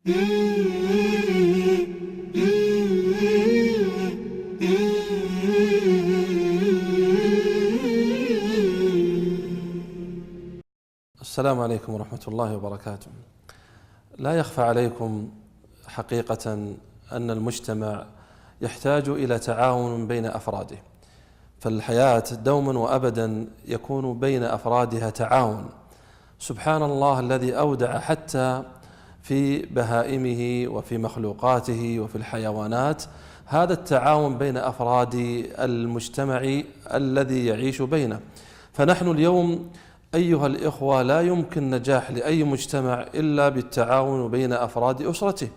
السلام عليكم ورحمة الله وبركاته. لا يخفى عليكم حقيقة أن المجتمع يحتاج إلى تعاون بين أفراده، فالحياة دوما وأبدا يكون بين أفرادها تعاون. سبحان الله الذي أودع حتى في بهائمه وفي مخلوقاته وفي الحيوانات هذا التعاون بين أفراد المجتمع الذي يعيش بينه. فنحن اليوم أيها الإخوة لا يمكن نجاح لأي مجتمع إلا بالتعاون بين أفراد أسرته،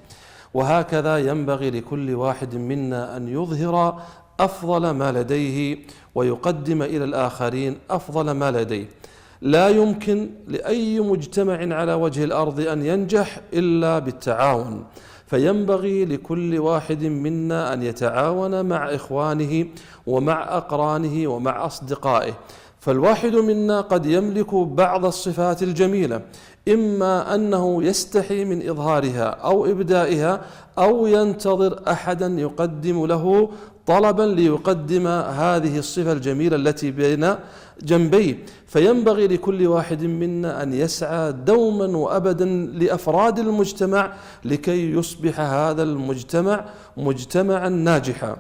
وهكذا ينبغي لكل واحد منا أن يظهر أفضل ما لديه ويقدم إلى الآخرين أفضل ما لديه. لا يمكن لأي مجتمع على وجه الأرض أن ينجح إلا بالتعاون، فينبغي لكل واحد منا أن يتعاون مع إخوانه ومع أقرانه ومع أصدقائه. فالواحد منا قد يملك بعض الصفات الجميلة، إما أنه يستحي من إظهارها أو إبدائها، أو ينتظر أحدا يقدم له طلبا ليقدم هذه الصفة الجميلة التي بين جنبيه. فينبغي لكل واحد منا أن يسعى دوما وأبدا لأفراد المجتمع لكي يصبح هذا المجتمع مجتمعا ناجحا.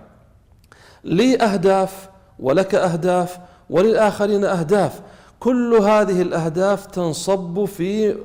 لي أهداف ولك أهداف وللآخرين أهداف، كل هذه الأهداف تنصب في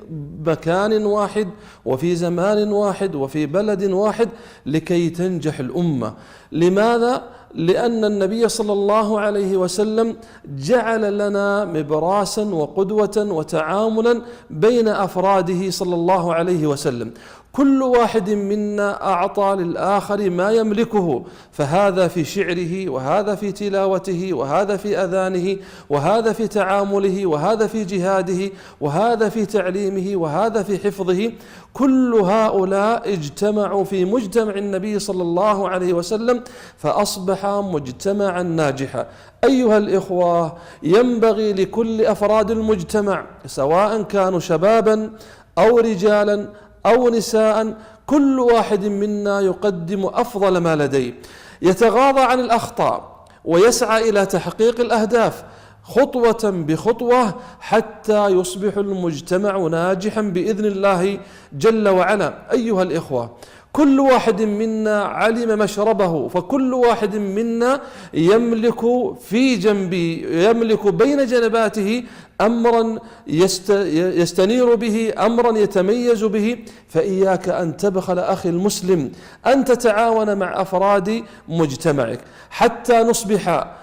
مكان واحد وفي زمان واحد وفي بلد واحد لكي تنجح الأمة. لماذا؟ لأن النبي صلى الله عليه وسلم جعل لنا مبراسا وقدوة وتعاملا بين أفراده صلى الله عليه وسلم. كل واحد منا أعطى للآخر ما يملكه، فهذا في شعره، وهذا في تلاوته، وهذا في أذانه، وهذا في تعامله، وهذا في جهاده، وهذا في تعليمه، وهذا في حفظه. كل هؤلاء اجتمعوا في مجتمع النبي صلى الله عليه وسلم فأصبح مجتمعا ناجحا. أيها الإخوة، ينبغي لكل أفراد المجتمع سواء كانوا شبابا أو رجالا أو نساء، كل واحد منا يقدم أفضل ما لديه، يتغاضى عن الأخطاء ويسعى إلى تحقيق الأهداف خطوة بخطوة حتى يصبح المجتمع ناجحا بإذن الله جل وعلا. أيها الإخوة، كل واحد منا علم مشربه، فكل واحد منا يملك في جنبه، يملك بين جنباته أمرا يستنير به، أمرا يتميز به. فإياك أن تبخل أخي المسلم، أن تتعاون مع أفراد مجتمعك حتى نصبح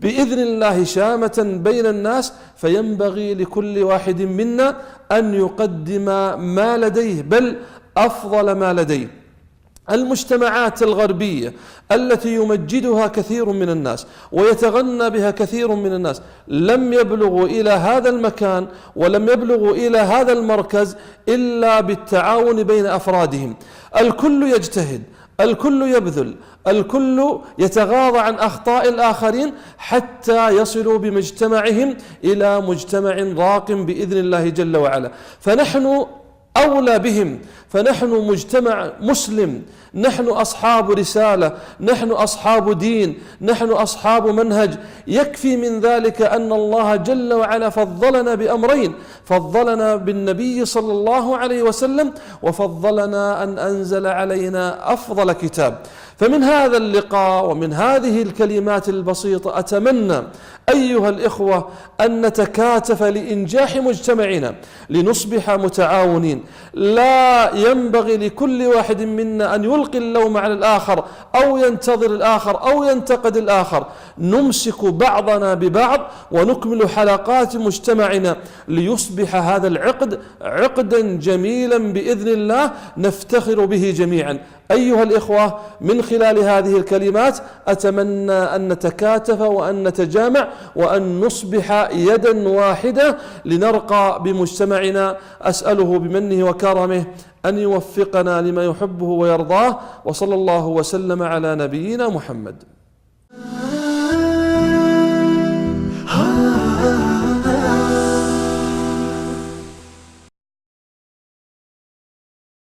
بإذن الله شامة بين الناس. فينبغي لكل واحد منا أن يقدم ما لديه، بل أفضل ما لديه. المجتمعات الغربية التي يمجدها كثير من الناس ويتغنى بها كثير من الناس لم يبلغوا إلى هذا المكان ولم يبلغوا إلى هذا المركز إلا بالتعاون بين أفرادهم. الكل يجتهد، الكل يبذل، الكل يتغاضى عن أخطاء الآخرين حتى يصلوا بمجتمعهم إلى مجتمع راق بإذن الله جل وعلا. فنحن أولى بهم، فنحن مجتمع مسلم، نحن أصحاب رسالة، نحن أصحاب دين، نحن أصحاب منهج. يكفي من ذلك أن الله جل وعلا فضلنا بأمرين: فضلنا بالنبي صلى الله عليه وسلم، وفضلنا أن أنزل علينا أفضل كتاب. فمن هذا اللقاء ومن هذه الكلمات البسيطة أتمنى أيها الإخوة أن نتكاتف لإنجاح مجتمعنا لنصبح متعاونين. لا ينبغي لكل واحد منا أن يلقي اللوم على الآخر أو ينتظر الآخر أو ينتقد الآخر. نمسك بعضنا ببعض ونكمل حلقات مجتمعنا ليصبح هذا العقد عقدا جميلا بإذن الله نفتخر به جميعا. أيها الإخوة، من خلال هذه الكلمات أتمنى أن نتكاتف وأن نتجامع وأن نصبح يدا واحدة لنرقى بمجتمعنا. أسأله بمنه وكرمه أن يوفقنا لما يحبه ويرضاه، وصلى الله وسلم على نبينا محمد.